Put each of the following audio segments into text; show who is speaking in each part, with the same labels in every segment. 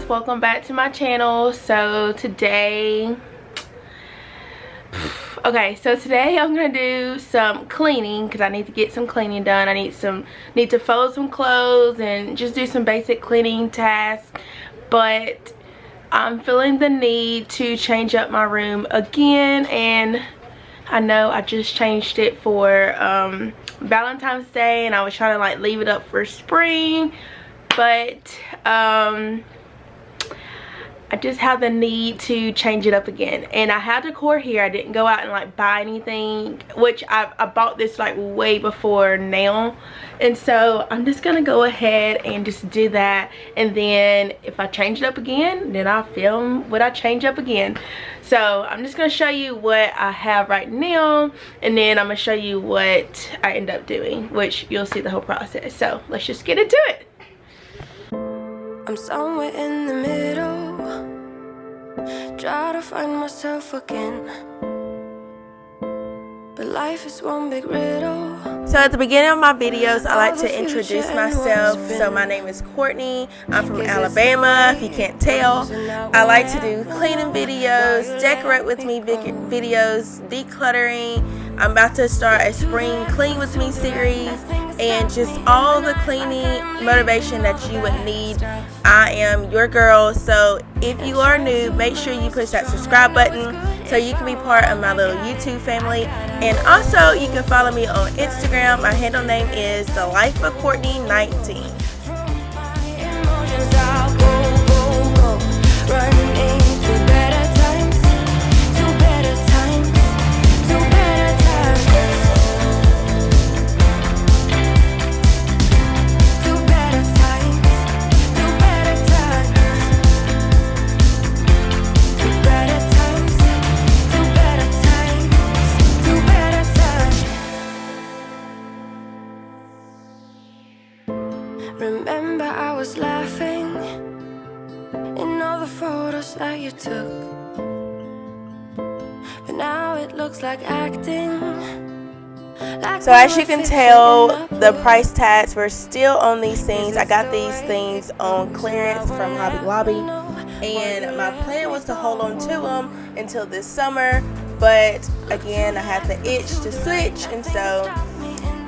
Speaker 1: guys, welcome back to my channel. So today I'm gonna do some cleaning because I need to get some cleaning done. I need to fold some clothes and just do some basic cleaning tasks, but I'm feeling the need to change up my room again. And I know I just changed it for Valentine's Day, and I was trying to like leave it up for spring, but I just have the need to change it up again. And I have decor here. I didn't go out and like buy anything, which I bought this like way before now, and so I'm just gonna go ahead and just do that, and then if I change it up again, then I'll film what I change up again. So I'm just gonna show you what I have right now, and then I'm gonna show you what I end up doing, which you'll see the whole process. So let's just get into it.
Speaker 2: I'm somewhere in the middle, try to find myself again, but life is one big riddle.
Speaker 1: So at the beginning of my videos, I like to introduce myself. So my name is Courtney. I'm from Alabama, if you can't tell. I like to do cleaning videos, decorate with me videos, decluttering. I'm about to start a spring clean with me series, and just all the cleaning motivation that you would need. I am your girl. So if you are new, make sure you push that subscribe button so you can be part of my little YouTube family. And also you can follow me on Instagram. My handle name is The Life of Courtney 19.
Speaker 2: Remember I was laughing in all the photos that you took, but now it looks like acting.
Speaker 1: So as you can tell, the price tags were still on these things. I got these things on clearance from Hobby Lobby, and my plan was to hold on to them until this summer, but again I had the itch to switch, and so.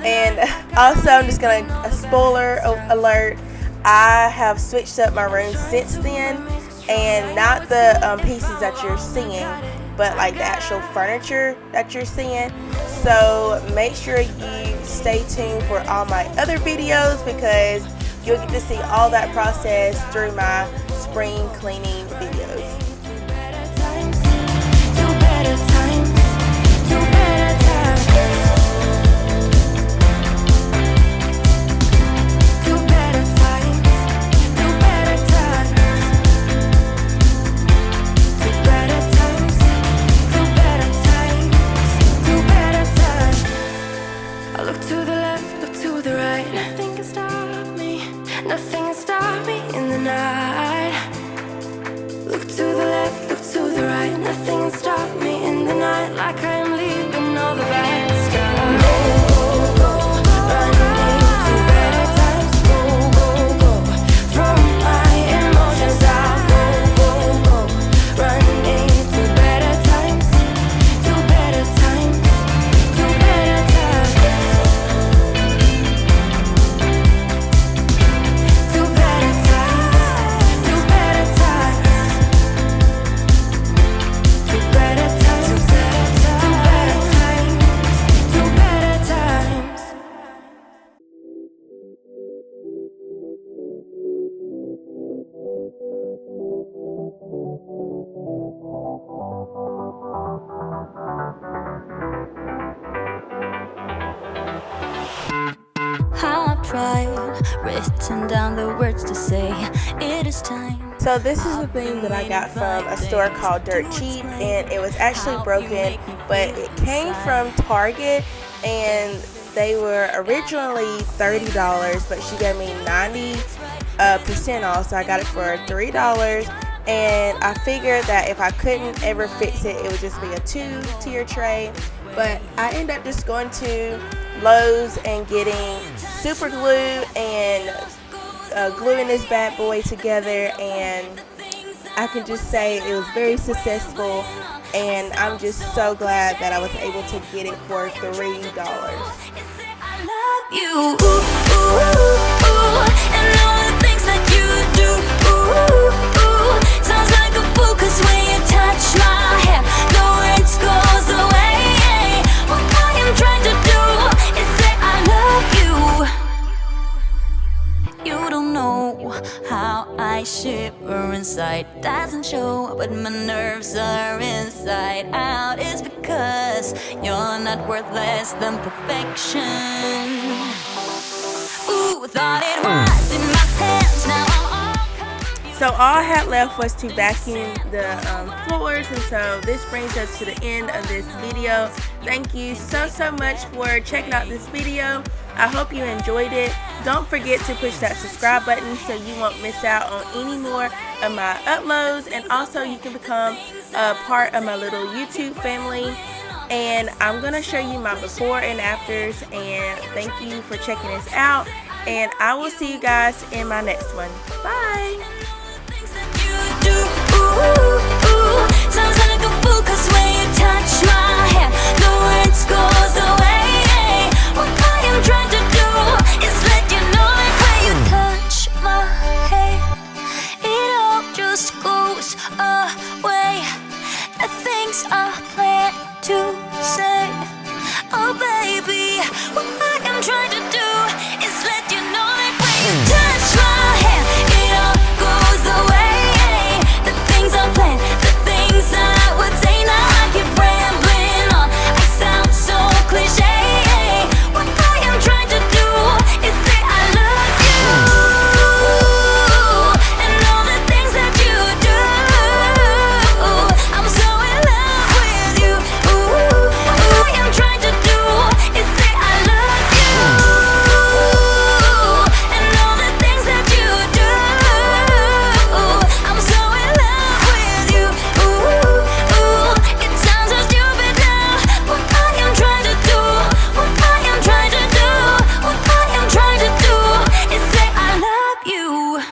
Speaker 1: And also, I'm just gonna, a spoiler alert, I have switched up my room since then, and not the pieces that you're seeing, but like the actual furniture that you're seeing. So make sure you stay tuned for all my other videos, because you'll get to see all that process through my spring cleaning videos.
Speaker 2: Written down the words to say, it is time.
Speaker 1: So this is the thing that I got from a store called Dirt Cheap, and it was actually broken, but it came from Target, and they were originally $30, but she gave me 90% off, so I got it for $3. And I figured that if I couldn't ever fix it, it would just be a 2-tier tray. But I ended up just going to Lowe's and getting super glue and gluing this bad boy together, and I can just say it was very successful, and I'm just so glad that I was able to get it for $3.
Speaker 2: You, ooh, ooh, ooh, and all the things that you do, ooh, ooh, sounds like a fool, 'cause when you touch my hair, the words goes away. What I am trying to do is say I love you. You don't know how I shiver inside. Doesn't show, but my nerves are inside out. It's because you're not worth less than perfection. Ooh, thought it was in my pants, now I'm all confused.
Speaker 1: So all I had left was to vacuum the floors, and so this brings us to the end of this video. Thank you so much for checking out this video. I hope you enjoyed it. Don't forget to push that subscribe button so you won't miss out on any more of my uploads, and also you can become a part of my little YouTube family. And I'm gonna show you my before and afters, and thank you for checking this out, and I will see you guys in my next one. Bye.